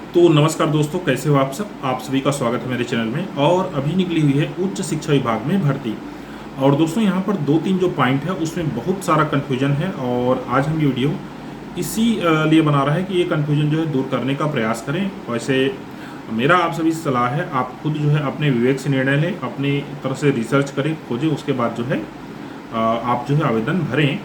तो नमस्कार दोस्तों, कैसे हो आप सब। आप सभी का स्वागत है मेरे चैनल में। और अभी निकली हुई है उच्च शिक्षा विभाग में भर्ती। और दोस्तों यहाँ पर दो तीन जो पॉइंट है उसमें बहुत सारा कन्फ्यूजन है और आज हम ये वीडियो इसी लिए बना रहे हैं कि ये कन्फ्यूजन जो है दूर करने का प्रयास करें। वैसे मेरा आप सभी से सलाह है, आप खुद जो है अपने विवेक से निर्णय लें, अपनी तरफ से रिसर्च करें, खोजें, उसके बाद जो है आप जो है आवेदन भरें।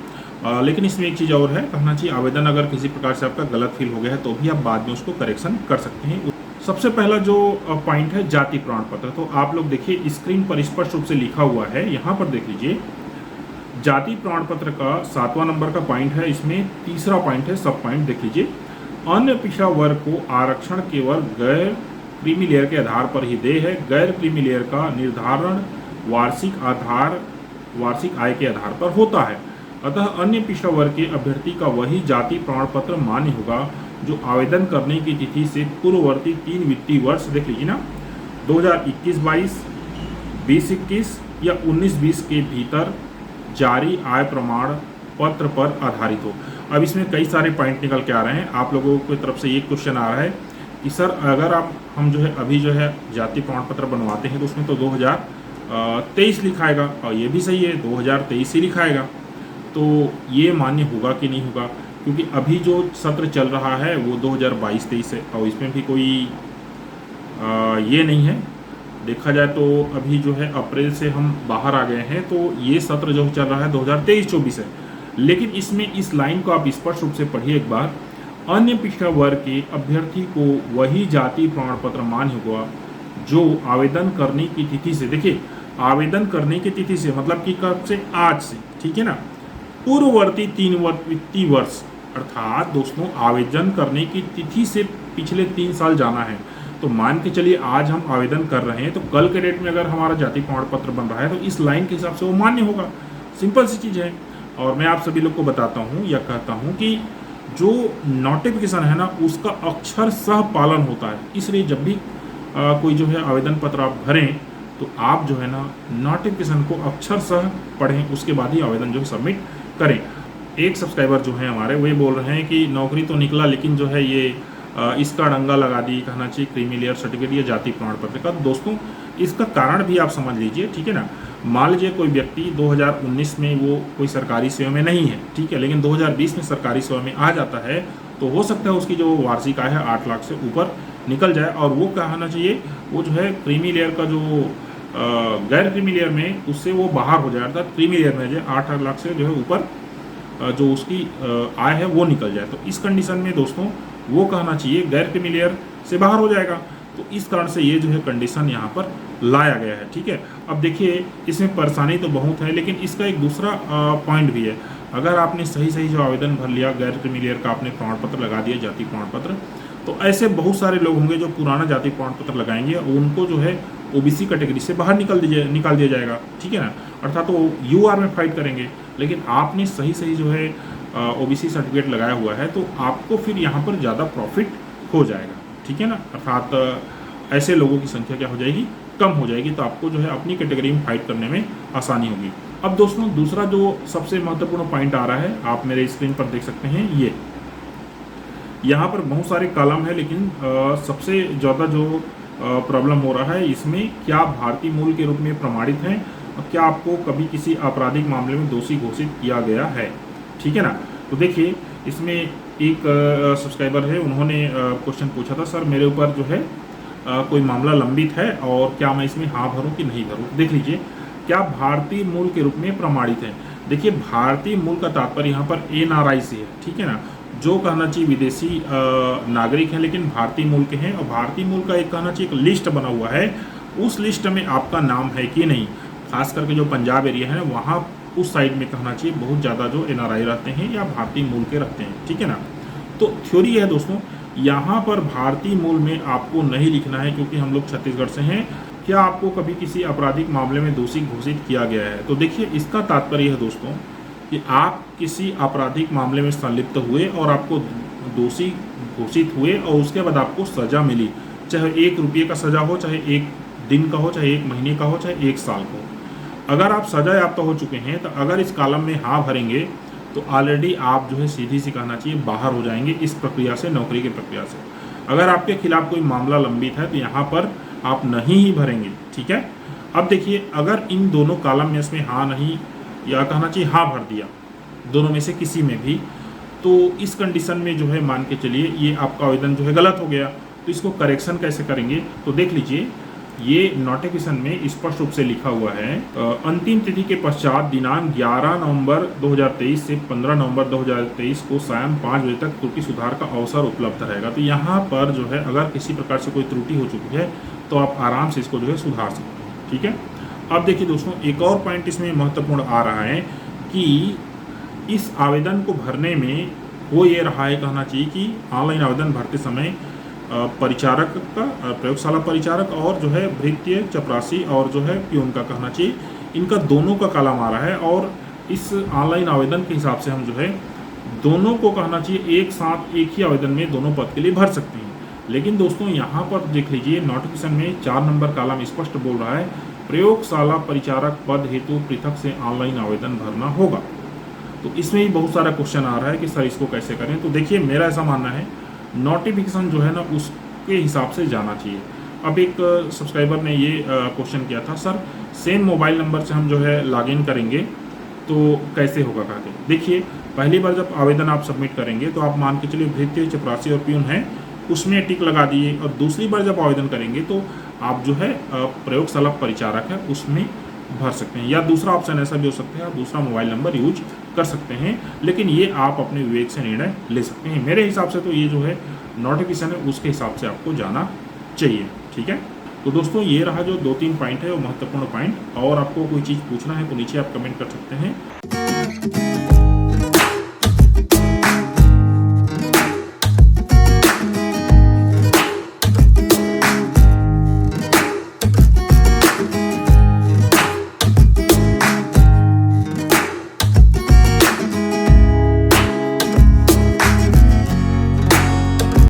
लेकिन इसमें एक चीज़ और है, कहना चाहिए आवेदन अगर किसी प्रकार से आपका गलत फील हो गया है तो भी आप बाद में उसको करेक्शन कर सकते हैं। सबसे पहला जो पॉइंट है जाति प्रमाण पत्र, तो आप लोग देखिए स्क्रीन पर स्पष्ट रूप से लिखा हुआ है, यहाँ पर देख लीजिए। जाति प्रमाण पत्र का 7वां नंबर का पॉइंट है, इसमें तीसरा पॉइंट है, सब पॉइंट देख लीजिए। अन्य पिछड़ा वर्ग को आरक्षण केवल गैर क्रीमी लेयर के आधार पर ही दे है। गैर क्रीमी लेयर का निर्धारण वार्षिक आय के आधार पर होता है। अतः अन्य पिछड़ा वर्ग के अभ्यर्थी का वही जाति प्रमाण पत्र मान्य होगा जो आवेदन करने की तिथि से पूर्ववर्ती 3 वित्तीय वर्ष, देख लीजिए ना, 2021-22, 20-21 या 19-20 के भीतर जारी आय प्रमाण पत्र पर आधारित हो। अब इसमें कई सारे पॉइंट निकल के आ रहे हैं। आप लोगों की तरफ से ये क्वेश्चन आ रहा है कि सर अगर हम जो है अभी जो है जाति प्रमाण पत्र बनवाते हैं तो उसमें तो 2023 लिखाएगा, और ये भी सही है 2023 ही लिखाएगा, तो ये मान्य होगा कि नहीं होगा, क्योंकि अभी जो सत्र चल रहा है वो 2022-23 है और इसमें भी कोई ये नहीं है। देखा जाए तो अभी जो है अप्रैल से हम बाहर आ गए हैं, तो ये सत्र जो चल रहा है 2023-24 है। लेकिन इसमें इस लाइन को आप स्पष्ट रूप से पढ़िए एक बार। अन्य पिछड़ा वर्ग के अभ्यर्थी को वही जाति प्रमाण पत्र मान्य होगा जो आवेदन करने की तिथि से, देखिए आवेदन करने की तिथि से मतलब कि कब से, आज से, ठीक है ना, पूर्ववर्ती 3 वित्तीय वर्ष, अर्थात दोस्तों आवेदन करने की तिथि से पिछले 3 साल जाना है। तो मान के चलिए आज हम आवेदन कर रहे हैं तो कल के डेट में अगर हमारा जाति प्रमाण पत्र बन रहा है तो इस लाइन के हिसाब से वो मान्य होगा। सिंपल सी चीज़ है। और मैं आप सभी लोग को बताता हूँ या कहता हूँ कि जो नोटिफिकेशन है ना उसका अक्षर सह पालन होता है। इसलिए जब भी कोई जो है आवेदन पत्र आप भरें तो आप जो है ना नोटिफिकेशन को अक्षर सह पढ़ें, उसके बाद ही आवेदन जो है सबमिट करें। एक सब्सक्राइबर जो है हमारे वो बोल रहे हैं कि नौकरी तो निकला लेकिन जो है ये इसका डंगा लगा दी, कहना चाहिए क्रीमी लेयर सर्टिफिकेट या जाति प्रमाण पत्र का। दोस्तों इसका कारण भी आप समझ लीजिए, ठीक है ना। मान लीजिए कोई व्यक्ति 2019 में वो कोई सरकारी सेवा में नहीं है, ठीक है, लेकिन 2020 में सरकारी सेवा में आ जाता है, तो हो सकता है उसकी जो वार्षिक आय है 8 लाख से ऊपर निकल जाए, और वो कहना चाहिए वो जो है क्रीमी लेयर का जो गैर क्रीमी लेयर में उससे वो बाहर हो जाए, अर्थात क्रीमी लेयर में जो 8 लाख से जो है ऊपर जो उसकी आय है वो निकल जाए। तो इस कंडीशन में दोस्तों वो कहना चाहिए गैर क्रीमी लेयर से बाहर हो जाएगा। तो इस कारण से ये जो है कंडीशन यहाँ पर लाया गया है, ठीक है। अब देखिए इसमें परेशानी तो बहुत है, लेकिन इसका एक दूसरा पॉइंट भी है। अगर आपने सही जो आवेदन भर लिया, गैर क्रीमी लेयर का आपने प्रमाण पत्र लगा दिया, जाति प्रमाण पत्र, तो ऐसे बहुत सारे लोग होंगे जो पुराना जाति प्रमाण पत्र लगाएंगे, उनको जो है ओबीसी कैटेगरी से बाहर निकाल दिया जाएगा, ठीक है ना, अर्थात वो यूआर में फाइट करेंगे। लेकिन आपने सही जो है ओबीसी सर्टिफिकेट लगाया हुआ है तो आपको फिर यहाँ पर ज़्यादा प्रॉफिट हो जाएगा, ठीक है ना, अर्थात ऐसे लोगों की संख्या क्या हो जाएगी, कम हो जाएगी, तो आपको जो है अपनी कैटेगरी में फाइट करने में आसानी होगी। अब दोस्तों दूसरा जो सबसे महत्वपूर्ण पॉइंट आ रहा है, आप मेरे स्क्रीन पर देख सकते हैं, ये यहाँ पर बहुत सारे कॉलम है, लेकिन सबसे ज़्यादा जो प्रॉब्लम हो रहा है इसमें, क्या भारतीय मूल के रूप में प्रमाणित हैं और क्या आपको कभी किसी आपराधिक मामले में दोषी घोषित किया गया है, ठीक है ना। तो देखिए इसमें एक सब्सक्राइबर है, उन्होंने क्वेश्चन पूछा था, सर मेरे ऊपर जो है कोई मामला लंबित है और क्या मैं इसमें हाँ भरूं कि नहीं भरूं। देख लीजिए, क्या भारतीय मूल के रूप में प्रमाणित है। देखिए भारतीय मूल का तात्पर्य यहाँ पर NRI से है, ठीक है ना, जो कहना चाहिए विदेशी नागरिक हैं लेकिन भारतीय मूल के हैं। और भारतीय मूल का एक कहना चाहिए एक लिस्ट बना हुआ है, उस लिस्ट में आपका नाम है कि नहीं। खास करके जो पंजाब एरिया है वहाँ उस साइड में कहना चाहिए बहुत ज़्यादा जो NRI रहते हैं या भारतीय मूल के रहते हैं, ठीक है ना। तो थ्योरी है दोस्तों, यहाँ पर भारतीय मूल में आपको नहीं लिखना है क्योंकि हम लोग छत्तीसगढ़ से हैं। क्या आपको कभी किसी आपराधिक मामले में दोषी घोषित किया गया है। तो देखिए इसका तात्पर्य है दोस्तों कि आप किसी आपराधिक मामले में संलिप्त हुए और आपको दोषी घोषित हुए और उसके बाद आपको सज़ा मिली, चाहे 1 रुपये का सज़ा हो, चाहे 1 दिन का हो, चाहे 1 महीने का हो, चाहे 1 साल का हो। अगर आप सजा याफ्ता हो चुके हैं तो अगर इस कॉलम में हाँ भरेंगे तो ऑलरेडी आप जो है सीधी सी कहना चाहिए बाहर हो जाएंगे इस प्रक्रिया से, नौकरी की प्रक्रिया से। अगर आपके खिलाफ कोई मामला लंबित है तो यहाँ पर आप नहीं ही भरेंगे, ठीक है। अब देखिए, अगर इन दोनों कॉलम में इसमें हाँ नहीं या कहना चाहिए हाँ भर दिया, दोनों में से किसी में भी, तो इस कंडीशन में जो है मान के चलिए ये आपका आवेदन जो है गलत हो गया। तो इसको करेक्शन कैसे करेंगे, तो देख लीजिए, ये नोटिफिकेशन में स्पष्ट रूप से लिखा हुआ है, अंतिम तिथि के पश्चात दिनांक 11 नवंबर 2023 से 15 नवंबर 2023 को सायं 5 बजे तक त्रुटि सुधार का अवसर उपलब्ध रहेगा। तो यहाँ पर जो है अगर किसी प्रकार से कोई त्रुटि हो चुकी है तो आप आराम से इसको जो है सुधार सकते हैं, ठीक है। अब देखिए दोस्तों, एक और पॉइंट इसमें महत्वपूर्ण आ रहा है कि इस आवेदन को भरने में वो ये रहा है, कहना चाहिए कि ऑनलाइन आवेदन भरते समय परिचारक का, प्रयोगशाला परिचारक और जो है भृत्य चपरासी और जो है प्यून का, कहना चाहिए इनका दोनों का कॉलम आ रहा है। और इस ऑनलाइन आवेदन के हिसाब से हम जो है दोनों को, कहना चाहिए एक साथ एक ही आवेदन में दोनों पद के लिए भर सकते हैं। लेकिन दोस्तों यहाँ पर देख लीजिए, नोटिफिकेशन में 4 नंबर कॉलम स्पष्ट बोल रहा है, प्रयोगशाला परिचारक पद हेतु पृथक से ऑनलाइन आवेदन भरना होगा। तो इसमें ही बहुत सारा क्वेश्चन आ रहा है कि सर इसको कैसे करें। तो देखिए, मेरा ऐसा मानना है नोटिफिकेशन जो है ना उसके हिसाब से जाना चाहिए। अब एक सब्सक्राइबर ने ये क्वेश्चन किया था, सर सेम मोबाइल नंबर से हम जो है लॉगिन करेंगे तो कैसे होगा करके। देखिए, पहली बार जब आवेदन आप सबमिट करेंगे तो आप मान के चलिए भृत्य चपरासी और प्यून है उसमें टिक लगा दिए, और दूसरी बार जब आवेदन करेंगे तो आप जो है प्रयोगशाला परिचारक है उसमें भर सकते हैं, या दूसरा ऑप्शन ऐसा भी हो सकता है आप दूसरा मोबाइल नंबर यूज कर सकते हैं। लेकिन ये आप अपने विवेक से निर्णय ले सकते हैं। मेरे हिसाब से तो ये जो है नोटिफिकेशन है उसके हिसाब से आपको जाना चाहिए, ठीक है। तो दोस्तों, ये रहा जो 2-3 पॉइंट है वो महत्वपूर्ण पॉइंट। और आपको कोई चीज़ पूछना है तो नीचे आप कमेंट कर सकते हैं।